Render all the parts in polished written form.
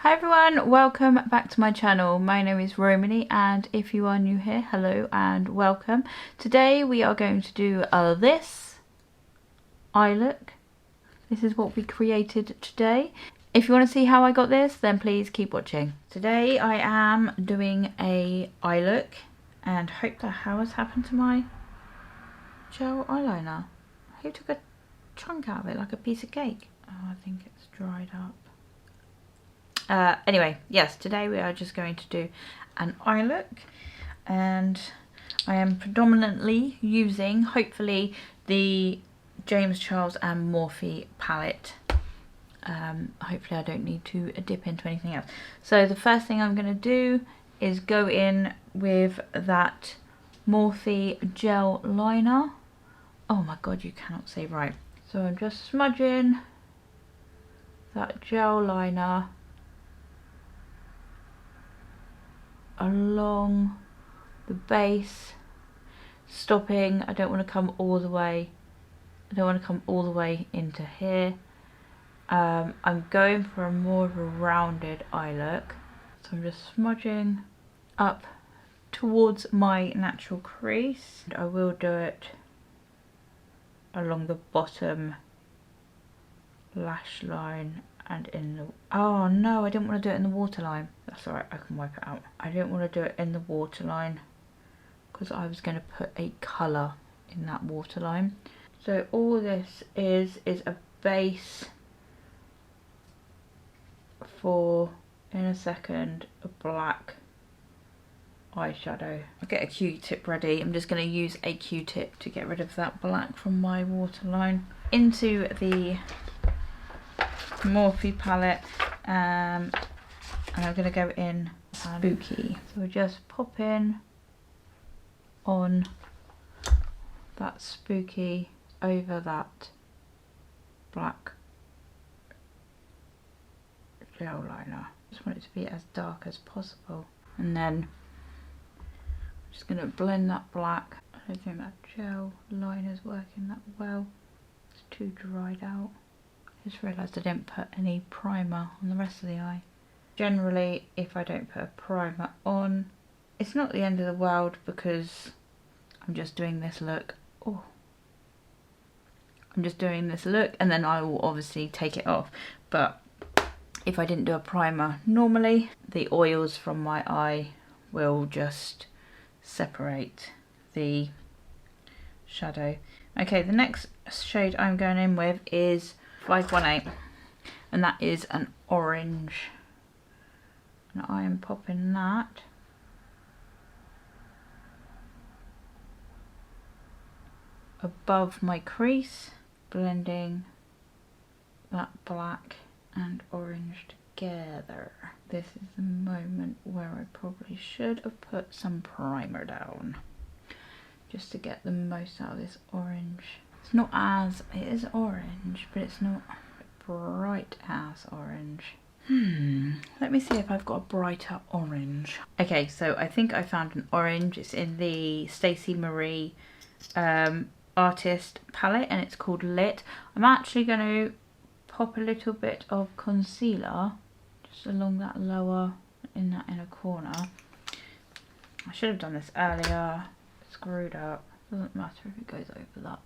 Hi everyone, welcome back to my channel. My name is Romany and if you are new here, hello and welcome. Today we are going to do this eye look. This is what we created today. If you want to see how I got this, then please keep watching. Today I am doing a eye look and hope the hell has happened to my gel eyeliner. Who took a chunk out of it like a piece of cake? Oh, I think it's dried up. Anyway, yes, today we are just going to do an eye look and I am predominantly using, hopefully, the James Charles and Morphe palette. Hopefully I don't need to dip into anything else. So the first thing I'm going to do is go in with that Morphe gel liner. Oh my god, you cannot see right. So I'm just smudging that gel liner along the base, stopping. I don't want to come all the way. I don't want to come all the way into here. I'm going for a more of a rounded eye look, so I'm just smudging up towards my natural crease. I will do it along the bottom lash line and in the... Oh no, I didn't want to do it in the waterline. That's alright, I can wipe it out. I didn't want to do it in the waterline because I was going to put a colour in that waterline. So all this is a base for, in a second, a black eyeshadow. I'll get a Q-tip ready. I'm just going to use a Q-tip to get rid of that black from my waterline. Into the Morphe palette and I'm going to go in spooky. So we're just popping on that spooky over that black gel liner. Just want it to be as dark as possible, and then I'm just going to blend that black. I don't think that gel liner is working that well. It's too dried out. Just realised I didn't put any primer on the rest of the eye. Generally, if I don't put a primer on, it's not the end of the world because I'm just doing this look. Oh, I'm just doing this look and then I will obviously take it off. But if I didn't do a primer, normally the oils from my eye will just separate the shadow. Okay, the next shade I'm going in with is 518 and that is an orange, and I am popping that above my crease, blending that black and orange together. This is the moment where I probably should have put some primer down just to get the most out of this orange. It's not as, it is orange, but it's not bright as orange. Let me see if I've got a brighter orange. Okay, so I think I found an orange. It's in the Stacey Marie artist palette and it's called Lit. I'm actually going to pop a little bit of concealer just along that lower, in that inner corner. I should have done this earlier. Screwed up. Doesn't matter if it goes over that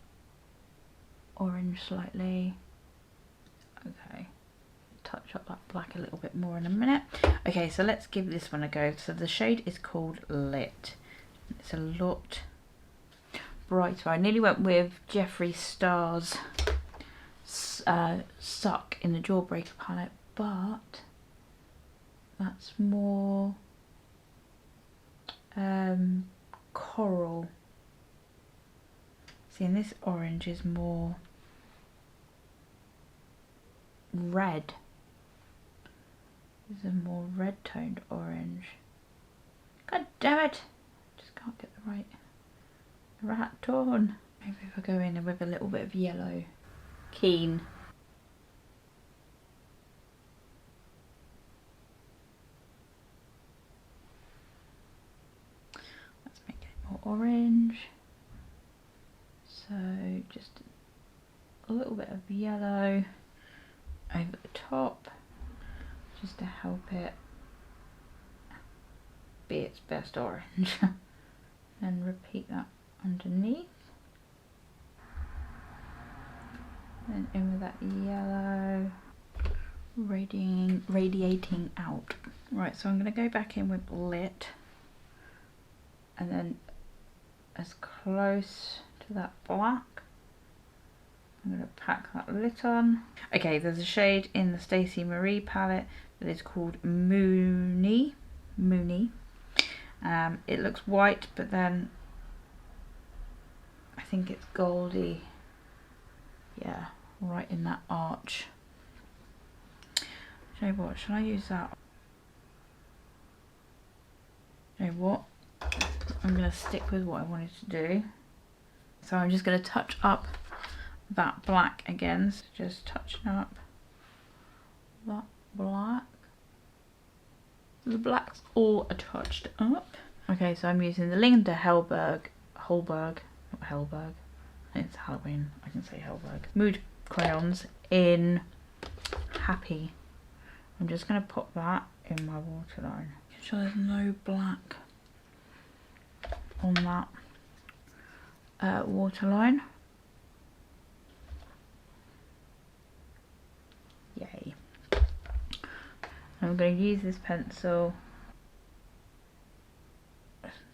orange slightly. Okay, touch up that black a little bit more in a minute. Okay, so let's give this one a go. So the shade is called Lit. It's a lot brighter. I nearly went with Jeffree Star's Suck in the Jawbreaker palette, but that's more coral. See, and this orange is more red. This is a more red toned orange. God damn it! Just can't get the right rat torn. Maybe if I go in with a little bit of yellow. Keen. Let's make it more orange. So just a little bit of yellow over the top. just to help it be its best orange. Then repeat that underneath. Then in with that yellow, radiating out. Right, so I'm going to go back in with lit, and then as close to that black. I'm going to pack that lit on. Okay, there's a shade in the Stacey Marie palette that is called Moony. It looks white, but then I think it's goldy. Yeah, right in that arch. You know what, shall I use that? You know what? I'm going to stick with what I wanted to do. So I'm just going to touch up that black again. So just touching up that black. The black's all touched up. Okay, so I'm using the Linda Halberg, not Halberg. It's Halloween, I can say Halberg. Mood crayons in Happy. I'm just going to pop that in my waterline. Make sure there's no black on that waterline. Yay. I'm going to use this pencil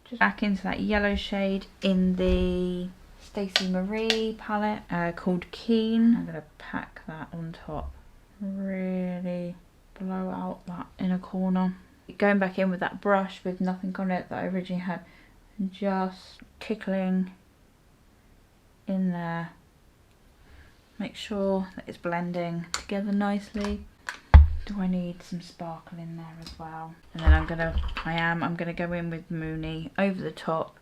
just back into that yellow shade in the Stacey Marie palette called Keen. I'm going to pack that on top. Really blow out that inner corner. Going back in with that brush with nothing on it that I originally had, and just tickling in there. Make sure that it's blending together nicely. Do I need some sparkle in there as well? And then I'm gonna go in with Moony over the top.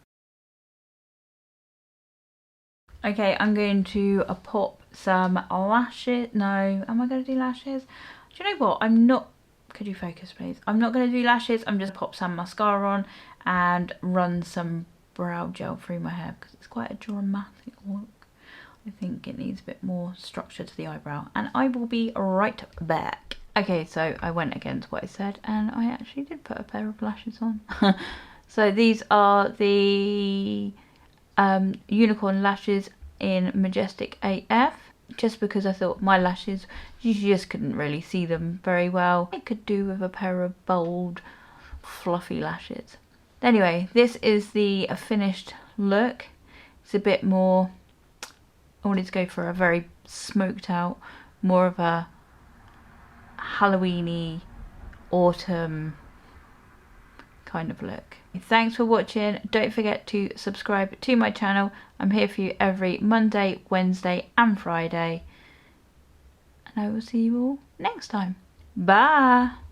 Okay, I'm going to pop some lashes. No, am I going to do lashes? Do you know what? I'm not. Could you focus, please? I'm not going to do lashes. I'm just pop some mascara on and run some brow gel through my hair because it's quite a dramatic look. I think it needs a bit more structure to the eyebrow, and I will be right back. Okay, so I went against what I said and I actually did put a pair of lashes on. So these are the unicorn lashes in Majestic AF, just because I thought my lashes, you just couldn't really see them very well. I could do with a pair of bold, fluffy lashes. Anyway, this is the finished look. It's a bit more, I wanted to go for a very smoked out, more of a Halloweeny, autumn kind of look. Thanks for watching. Don't forget to subscribe to my channel. I'm here for you every Monday, Wednesday and Friday. And I will see you all next time. Bye!